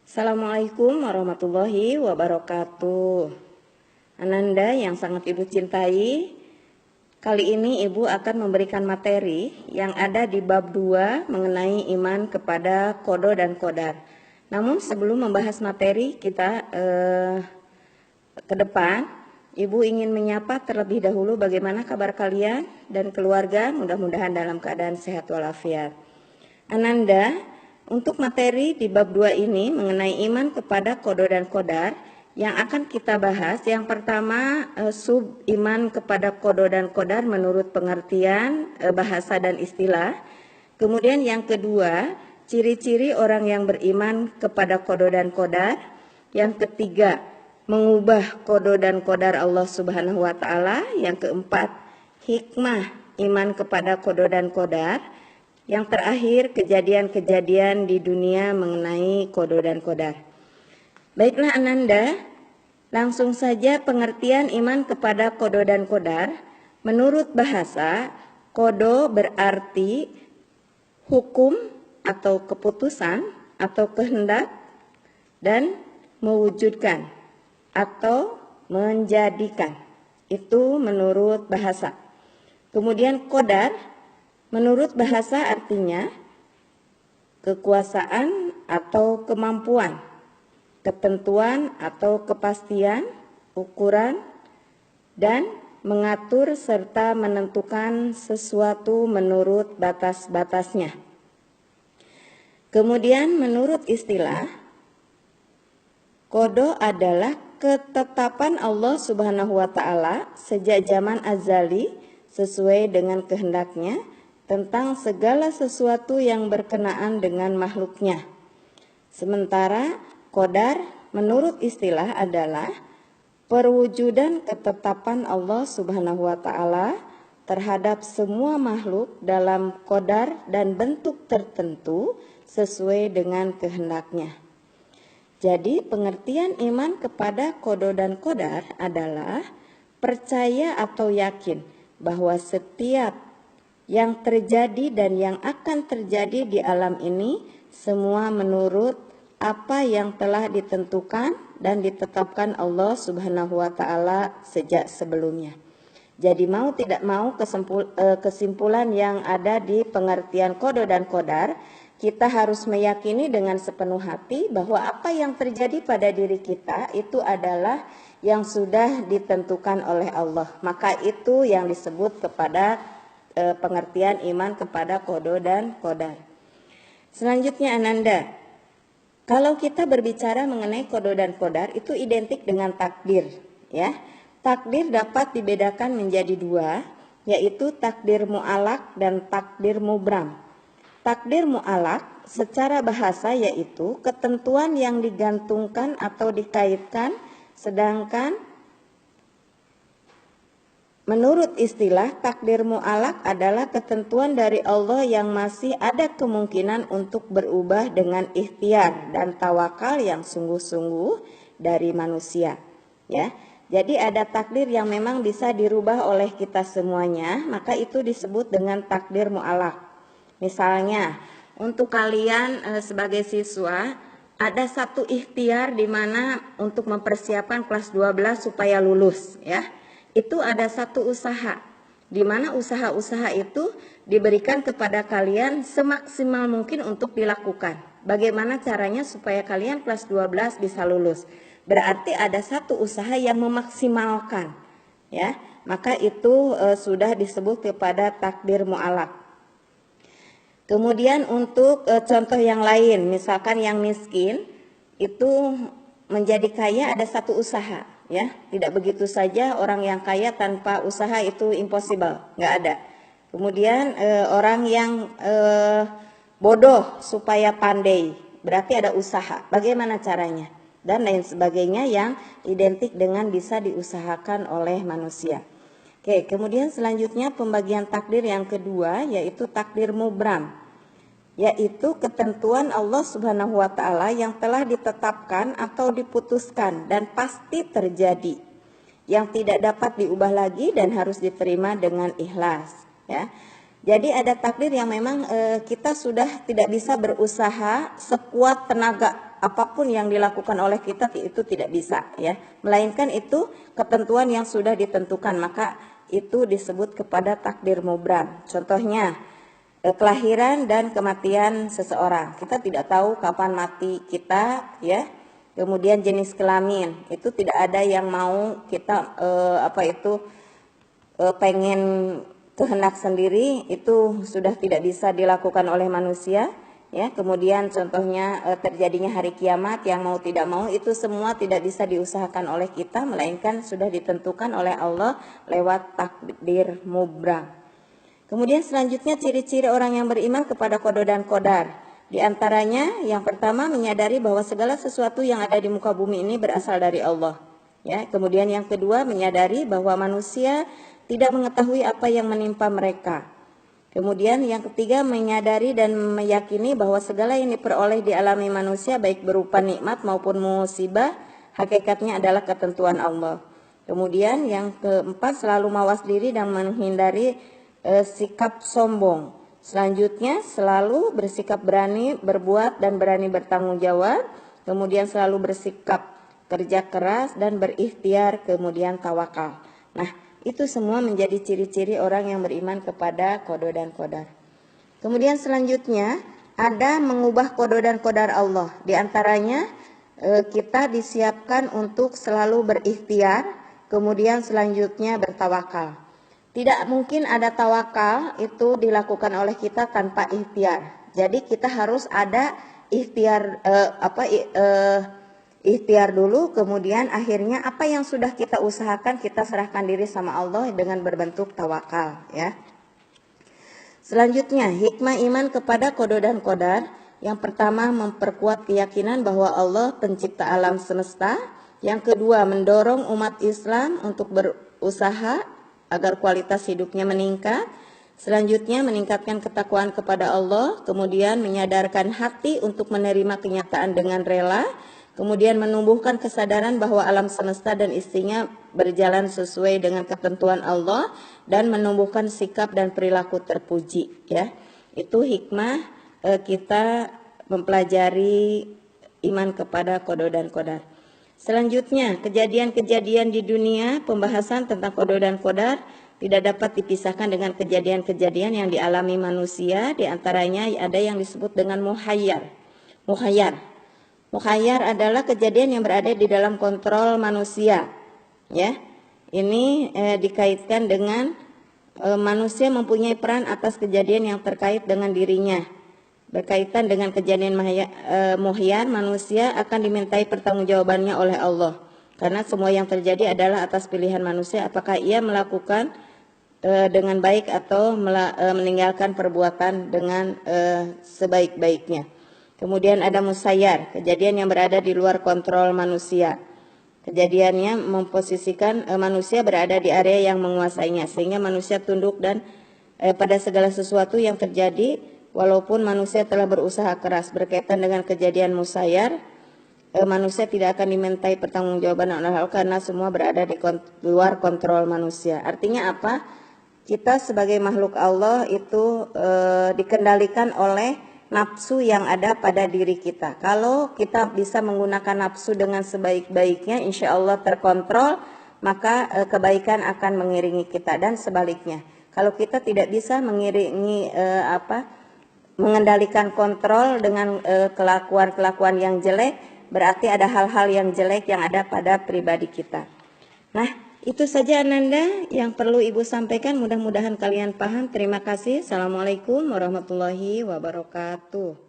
Assalamualaikum warahmatullahi wabarakatuh. Ananda yang sangat Ibu cintai, kali ini Ibu akan memberikan materi yang ada di bab 2 mengenai iman kepada kodo dan kodar. Namun sebelum membahas materi kita ke depan, Ibu ingin menyapa terlebih dahulu bagaimana kabar kalian dan keluarga, mudah-mudahan dalam keadaan sehat walafiat. Ananda, untuk materi di bab 2 ini mengenai iman kepada kodo dan kodar, yang akan kita bahas yang pertama sub iman kepada kodo dan kodar menurut pengertian bahasa dan istilah. Kemudian yang kedua, ciri-ciri orang yang beriman kepada kodo dan kodar. Yang ketiga, mengubah kodo dan kodar Allah Subhanahu wa taala. Yang keempat, hikmah iman kepada kodo dan kodar. Yang terakhir, kejadian-kejadian di dunia mengenai kodo dan kodar. Baiklah Ananda, langsung saja pengertian iman kepada kodo dan kodar. Menurut bahasa, kodo berarti hukum atau keputusan atau kehendak dan mewujudkan atau menjadikan. Itu menurut bahasa. Kemudian kodar menurut bahasa artinya kekuasaan atau kemampuan, ketentuan atau kepastian, ukuran, dan mengatur serta menentukan sesuatu menurut batas-batasnya. Kemudian menurut istilah, kodo adalah ketetapan Allah Subhanahu wa taala sejak zaman azali sesuai dengan kehendaknya tentang segala sesuatu yang berkenaan dengan makhluknya. Sementara kodar menurut istilah adalah perwujudan ketetapan Allah Subhanahu wa taala terhadap semua makhluk dalam kodar dan bentuk tertentu sesuai dengan kehendaknya. Jadi pengertian iman kepada kodo dan kodar adalah percaya atau yakin bahwa setiap yang terjadi dan yang akan terjadi di alam ini semua menurut apa yang telah ditentukan dan ditetapkan Allah Subhanahu wa taala sejak sebelumnya. Jadi mau tidak mau kesimpulan yang ada di pengertian kodo dan kodar, kita harus meyakini dengan sepenuh hati bahwa apa yang terjadi pada diri kita itu adalah yang sudah ditentukan oleh Allah. Maka itu yang disebut kepada pengertian iman kepada kodo dan kodar. Selanjutnya Ananda, kalau kita berbicara mengenai kodo dan kodar itu identik dengan takdir, ya. Takdir dapat dibedakan menjadi dua, yaitu takdir mu'alaq dan takdir mubram. Takdir mu'alaq secara bahasa yaitu ketentuan yang digantungkan atau dikaitkan, sedangkan menurut istilah, takdir mu'alaq adalah ketentuan dari Allah yang masih ada kemungkinan untuk berubah dengan ikhtiar dan tawakal yang sungguh-sungguh dari manusia. Ya, jadi ada takdir yang memang bisa dirubah oleh kita semuanya, maka itu disebut dengan takdir mu'alaq. Misalnya, untuk kalian sebagai siswa, ada satu ikhtiar di mana untuk mempersiapkan kelas 12 supaya lulus, ya. Itu ada satu usaha, di mana usaha-usaha itu diberikan kepada kalian semaksimal mungkin untuk dilakukan. Bagaimana caranya supaya kalian kelas 12 bisa lulus? Berarti ada satu usaha yang memaksimalkan, ya. Maka itu sudah disebut kepada takdir mu'alaq. Kemudian untuk contoh yang lain, misalkan yang miskin itu menjadi kaya ada satu usaha. Ya, tidak begitu saja orang yang kaya tanpa usaha itu impossible, nggak ada. Kemudian orang yang bodoh supaya pandai, berarti ada usaha. Bagaimana caranya? Dan lain sebagainya yang identik dengan bisa diusahakan oleh manusia. Oke, kemudian selanjutnya pembagian takdir yang kedua yaitu takdir mubram. Yaitu ketentuan Allah Subhanahu wa taala yang telah ditetapkan atau diputuskan dan pasti terjadi, yang tidak dapat diubah lagi dan harus diterima dengan ikhlas, ya. Jadi ada takdir yang memang kita sudah tidak bisa berusaha sekuat tenaga apapun yang dilakukan oleh kita itu tidak bisa ya, melainkan itu ketentuan yang sudah ditentukan, maka itu disebut kepada takdir mubram. Contohnya kelahiran dan kematian seseorang, kita tidak tahu kapan mati kita ya. Kemudian jenis kelamin itu tidak ada yang mau kita pengen kehendak sendiri, itu sudah tidak bisa dilakukan oleh manusia ya. Kemudian contohnya terjadinya hari kiamat, yang mau tidak mau itu semua tidak bisa diusahakan oleh kita, melainkan sudah ditentukan oleh Allah lewat takdir mubram. Kemudian selanjutnya ciri-ciri orang yang beriman kepada qada dan qadar. Di antaranya yang pertama menyadari bahwa segala sesuatu yang ada di muka bumi ini berasal dari Allah. Ya, kemudian yang kedua menyadari bahwa manusia tidak mengetahui apa yang menimpa mereka. Kemudian yang ketiga menyadari dan meyakini bahwa segala yang diperoleh dialami manusia baik berupa nikmat maupun musibah hakikatnya adalah ketentuan Allah. Kemudian yang keempat selalu mawas diri dan menghindari sikap sombong. Selanjutnya selalu bersikap berani berbuat dan berani bertanggung jawab. Kemudian selalu bersikap kerja keras dan berikhtiar, kemudian tawakal. Nah, itu semua menjadi ciri-ciri orang yang beriman kepada qada dan qadar. Kemudian selanjutnya ada mengubah qada dan qadar Allah. Di antaranya kita disiapkan untuk selalu berikhtiar, kemudian selanjutnya bertawakal. Tidak mungkin ada tawakal itu dilakukan oleh kita tanpa ikhtiar. Jadi kita harus ada ikhtiar ikhtiar dulu, kemudian akhirnya apa yang sudah kita usahakan kita serahkan diri sama Allah dengan berbentuk tawakal ya. Selanjutnya hikmah iman kepada qada dan qadar. Yang pertama memperkuat keyakinan bahwa Allah pencipta alam semesta. Yang kedua mendorong umat Islam untuk berusaha agar kualitas hidupnya meningkat. Selanjutnya meningkatkan ketakwaan kepada Allah, kemudian menyadarkan hati untuk menerima kenyataan dengan rela, kemudian menumbuhkan kesadaran bahwa alam semesta dan isinya berjalan sesuai dengan ketentuan Allah, dan menumbuhkan sikap dan perilaku terpuji ya. Itu hikmah kita mempelajari iman kepada qada dan qadar. Selanjutnya, kejadian-kejadian di dunia, pembahasan tentang qada dan qadar tidak dapat dipisahkan dengan kejadian-kejadian yang dialami manusia. Di antaranya ada yang disebut dengan muhayyar. Muhayyar adalah kejadian yang berada di dalam kontrol manusia. Ya, ini dikaitkan dengan manusia mempunyai peran atas kejadian yang terkait dengan dirinya. Berkaitan dengan kejadian muhayyar, manusia akan dimintai pertanggungjawabannya oleh Allah. Karena semua yang terjadi adalah atas pilihan manusia, apakah ia melakukan dengan baik atau meninggalkan perbuatan dengan sebaik-baiknya. Kemudian ada musayyar, kejadian yang berada di luar kontrol manusia. Kejadiannya memposisikan manusia berada di area yang menguasainya, sehingga manusia tunduk dan pada segala sesuatu yang terjadi, walaupun manusia telah berusaha keras. Berkaitan dengan kejadian musayyar, manusia tidak akan dimintai pertanggungjawaban oleh Allah karena semua berada di luar kontrol manusia. Artinya apa? Kita sebagai makhluk Allah itu dikendalikan oleh nafsu yang ada pada diri kita. Kalau kita bisa menggunakan nafsu dengan sebaik-baiknya, insya Allah terkontrol, maka kebaikan akan mengiringi kita, dan sebaliknya. Kalau kita tidak bisa mengendalikan kontrol dengan kelakuan-kelakuan yang jelek, berarti ada hal-hal yang jelek yang ada pada pribadi kita. Nah, itu saja Ananda yang perlu Ibu sampaikan. Mudah-mudahan kalian paham. Terima kasih. Assalamualaikum warahmatullahi wabarakatuh.